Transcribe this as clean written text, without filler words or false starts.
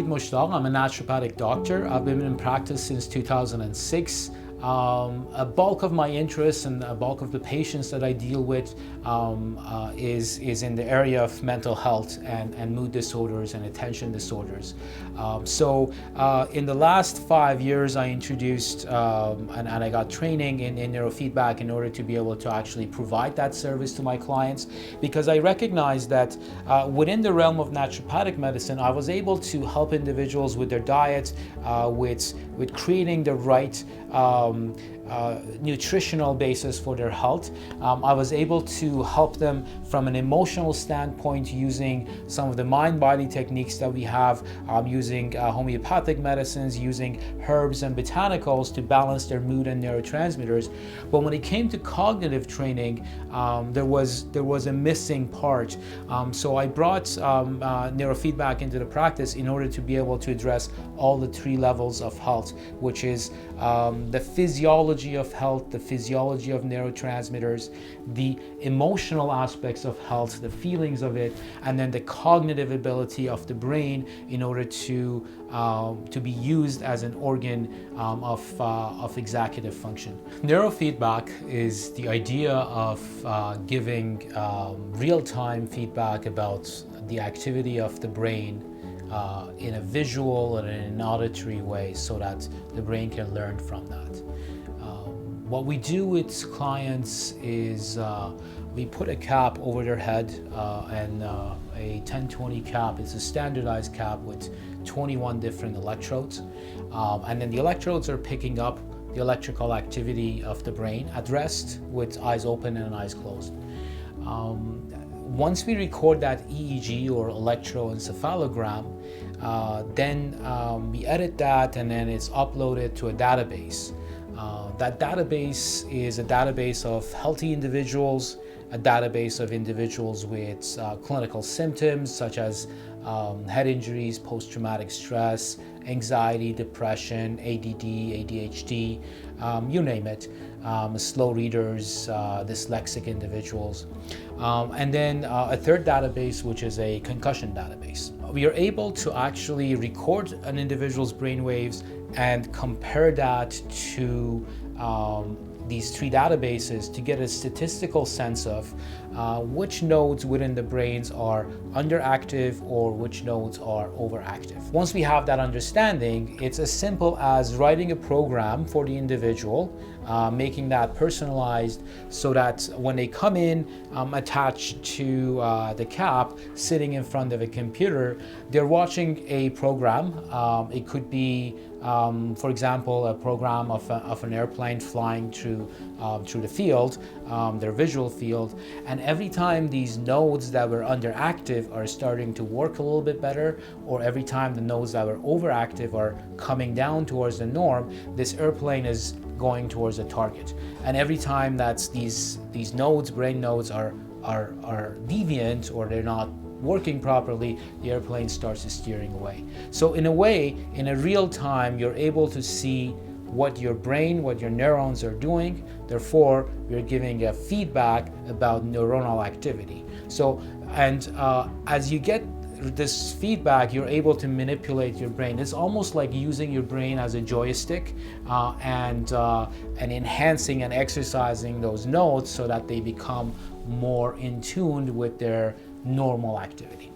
I'm a naturopathic doctor. I've been in practice since 2006. A bulk of my interests and a bulk of the patients that I deal with is in the area of mental health and mood disorders and attention disorders. In the last 5 years, I introduced and I got training in neurofeedback in order to be able to actually provide that service to my clients, because I recognized that within the realm of naturopathic medicine, I was able to help individuals with their diet, with creating the right nutritional basis for their health. I was able to help them from an emotional standpoint using some of the mind-body techniques that we have, using homeopathic medicines, using herbs and botanicals to balance their mood and neurotransmitters. But when it came to cognitive training, there was a missing part. So I brought neurofeedback into the practice in order to be able to address all the 3 levels of health, which is the physiology of health, the physiology of neurotransmitters, the emotional aspects of health, the feelings of it, and then the cognitive ability of the brain in order to be used as an organ of executive function. Neurofeedback is the idea of giving real-time feedback about the activity of the brain in a visual and in an auditory way, so that the brain can learn from that. What we do with clients is we put a cap over their head, and a 10-20 cap. It's a standardized cap with 21 different electrodes, and then the electrodes are picking up the electrical activity of the brain at rest with eyes open and eyes closed. Once we record that EEG or electroencephalogram, then we edit that, and then it's uploaded to a database. That database is a database of healthy individuals, a database of individuals with clinical symptoms such as head injuries, post-traumatic stress, anxiety, depression, ADD, ADHD, you name it, slow readers, dyslexic individuals. And then a third database, which is a concussion database. We are able to actually record an individual's brainwaves and compare that to these 3 databases to get a statistical sense of which nodes within the brains are underactive or which nodes are overactive. Once we have that understanding, it's as simple as writing a program for the individual, making that personalized so that when they come in attached to the cap, sitting in front of a computer, they're watching a program. It could be, for example, a program of an airplane flying through the field, their visual field, and every time these nodes that were underactive are starting to work a little bit better, or every time the nodes that were overactive are coming down towards the norm, this airplane is going towards a target. And every time that these nodes, brain nodes, are deviant or they're not working properly, the airplane starts steering away. So in a way, in a real time, you're able to see what your brain, what your neurons are doing. Therefore, we're giving a feedback about neuronal activity. So, and as you get this feedback, you're able to manipulate your brain. It's almost like using your brain as a joystick and enhancing and exercising those nodes so that they become more in tune with their normal activity.